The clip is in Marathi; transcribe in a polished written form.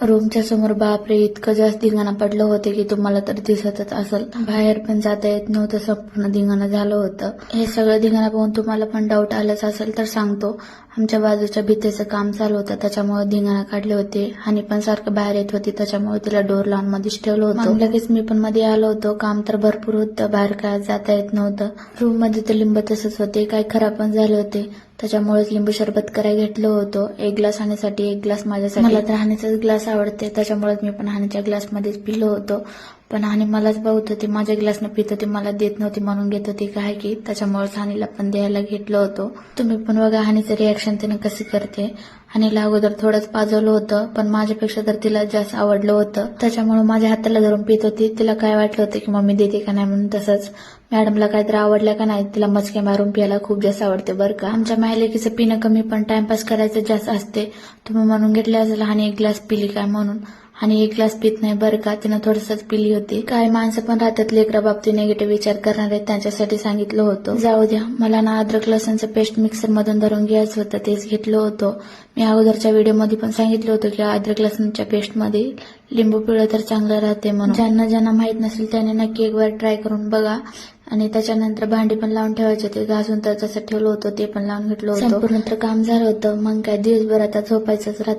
रूमच्या समोर बापरे इतकं जास्त धिंगाणा पडलं होतं की तुम्हाला तर दिसतच असेल. बाहेर पण जाता येत नव्हतं, संपूर्ण धिंगाणा झालं होतं. हे सगळं धिंगाणा पाहून तुम्हाला पण डाऊट आलाच असेल तर सांगतो. आमच्या बाजूच्या भिंतीचं काम चालू होतं, त्याच्यामुळे धिंगाणा काढले होते. आणि पण सारखं बाहेर येत होती, त्याच्यामुळे तिला डोर लावून मध्येच ठेवलं होतं. मग लगेच मी पण मध्ये आलो होतो. काम तर भरपूर होतं, बाहेर काय जाता येत नव्हतं. रूम मध्ये तर लिंब तसंच होते, काही खराब पण झाले होते. त्याच्यामुळेच लिंबू सरबत करायला घेतलं होतं. एक ग्लास हानीसाठी, एक ग्लास माझ्यासाठी. मला तर हानीचाच ग्लास आवडते, त्याच्यामुळेच मी पण हानीच्या ग्लासमध्येच पिलो होतो. पण हानी मलाच बघत होती, माझ्या ग्लासनं पित होती, मला देत नव्हती म्हणून घेत होती काय की, त्याच्यामुळेच हानीला पण द्यायला घेतलं होतं. तुम्ही पण बघा हानीचं रिॲक्शन तिने कशी करते. हानीला अगोदर थोडंच पाजवलं होतं, पण माझ्यापेक्षा तर तिला जास्त आवडलं होतं. त्याच्यामुळे माझ्या हाताला धरून पित होती. तिला काय वाटलं होतं की मम्मी देते का नाही म्हणून. तसंच मॅडमला काहीतरी आवडलं का नाही, तिला मचके मारून प्यायला खूप जास्त आवडते बरं का. आमच्या मायलेकीचं पिणं कमी पण टाइमपास करायचं जास्त असते. तुम्ही म्हणून घेतले असेल हानी एक ग्लास पिली काय म्हणून. आणि एक ग्लास पित नाही बरं का, तिनं थोडंसंच पिली होती. काही माणसं पण राहतात लेकरा बाबतीत निगेटिव्ह विचार करणारे, त्यांच्यासाठी सांगितलं होतं. जाऊ द्या, मला ना अद्रक लसणचं पेस्ट मिक्सर मधून धरून घ्यायचं होतं, तेच घेतलं होतं. मी अगोदरच्या व्हिडिओमध्ये पण सांगितलं होतं की अद्रक लसणच्या पेस्ट मध्ये लिंबू पिळलं तर चांगलं राहते म्हणून. ज्यांना माहित नसेल त्याने नक्की एक वेळ ट्राय करून बघा. आणि त्याच्यानंतर भांडी पण लावून ठेवायचे होते, घासून तर तसं ठेवलं होतं, ते पण लावून घेतलं होतं. संपूर्ण तर काम झालं होतं. मग काय दिवसभर आता झोपायचंच राहतं.